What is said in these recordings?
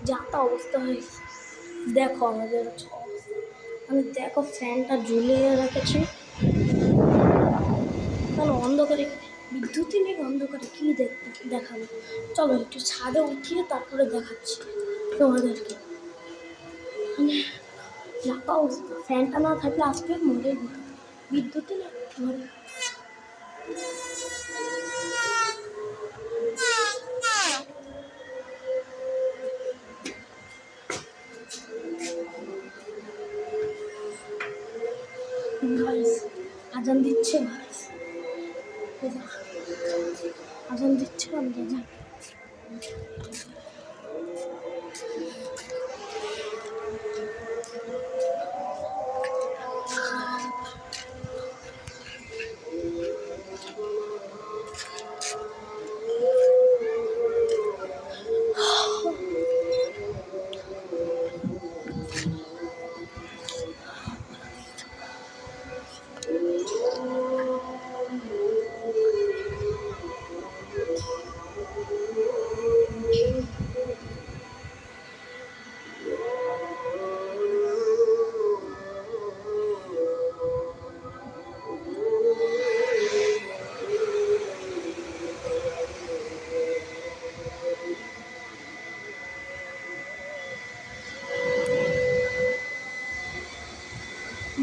যা তা অবস্থা হয়েছে। দেখো আমাদের মানে দেখো ফ্যানটা ঝুলিয়ে রেখেছি, তাহলে অন্ধকারে বিদ্যুৎই নেই, অন্ধকারে কি দেখাবো। চলো একটু ছাদে উঠিয়ে তারপরে দেখাচ্ছি তোমাদেরকে। মানে যাতা অবস্থা, ফ্যানটা না থাকলে আজকে মরে যেত, বিদ্যুৎই নেই ঘরে। আজান দিচ্ছে, আজান দিচ্ছে আমরা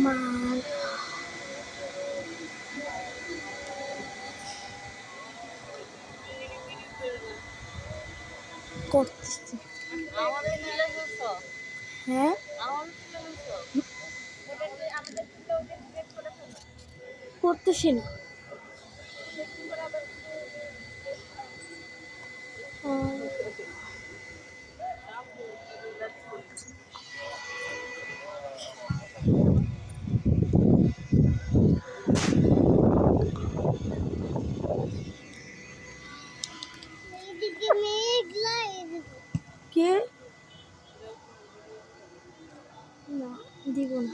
মা করতেছি। হ্যাঁ করতেছি না। কে না দিব না,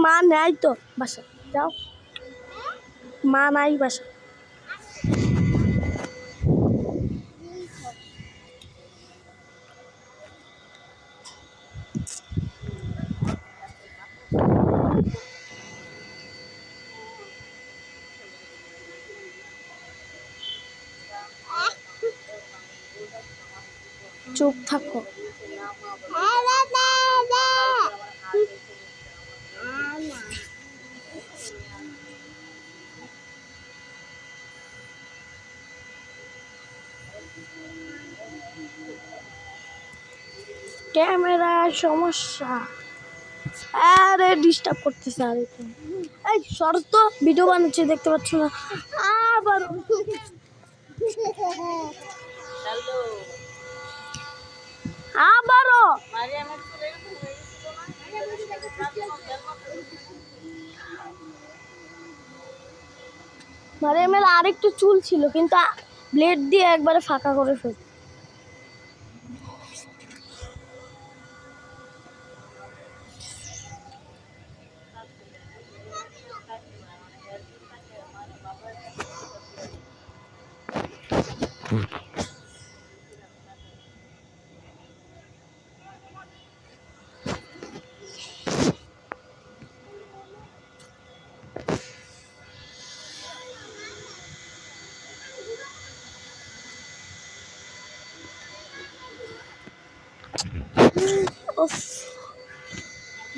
মা নাই তো বাসা, যাও মা নাই বাসা। চুপ থাকো। ক্যামেরার সমস্যা, আরে ডিস্টার্ব করতেছে। আর এই শর্ত ভিডিও বানাচ্ছি, দেখতে পাচ্ছ না? আবার আবারও মারিয়ামের আরেকটু চুল ছিল, কিন্তু ব্লেড দিয়ে একবারে ফাঁকা করে ফেল।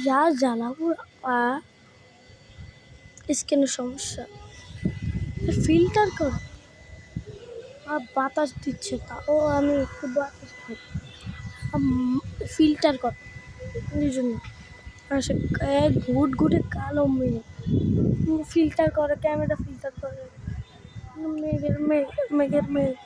যা জ্বালাবো, স্কিনের সমস্যা, ফিল্টার কর। আর বাতাস দিচ্ছে, তাও আমি একটু বাতাস করি, ফিল্টার কর এই জন্য। আর সে ঘুট ঘুটে কালো মেঘ, ফিল্টার করে, ক্যামেরা ফিল্টার করে, মেঘের মেঘ।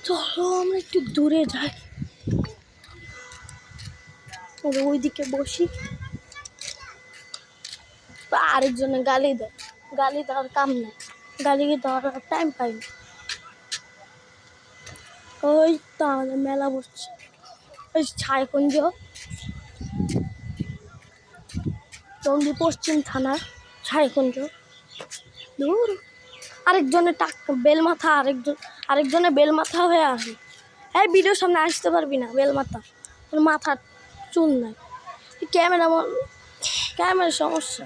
চলো আমরা একটু দূরে যাই, ওইদিকে বসি। আরেকজনে গালি দেয়, গালি দেওয়ার কাম নেই। গাড়ি ধরার টাইম পাই না। ওই তো আমাদের মেলা বসছে, ওই ছায়াকুঞ্জ টঙ্গী পশ্চিম থানার ছায়াকুঞ্জ। দূর আরেকজনের বেলমাথা, আরেকজনের বেলমাথা হয়ে আসে। হ্যাঁ, ভিডিওর সামনে আসতে পারবি না, বেলমাথা, তোর মাথার চুল নাই। ক্যামেরার সমস্যা।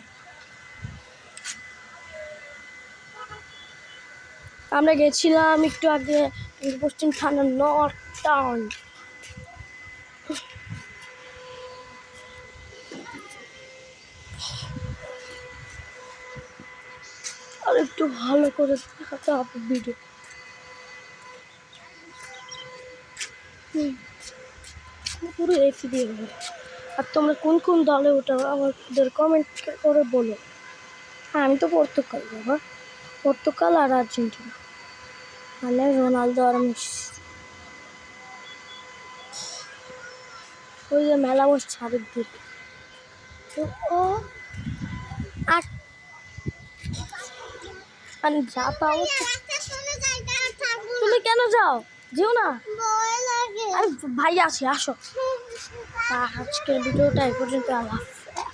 আমরা গেছিলাম একটু আগে পশ্চিম থানার নর্থ টাউন। আর একটু ভালো করে দেখাতে হবে ভিডিও। পুরো এসি দিয়ে হবে। আর তোমরা কোন কোন দলে ওঠাও আমাদের কমেন্ট করে বলো। হ্যাঁ, আমি তো পর্তুগাল বাবা, পর্তুগাল আর আর্জেন্টিনা, মানে রোনালদো আর মেসি। ওই যে মেলা বসছে আরেক দিক। ও আর মানে যা পাও। তুমি কেন যাও? যেও না, আরে ভাই আছে, আসো। আজকের ভিডিওটা এই পর্যন্ত। আল্লাহ।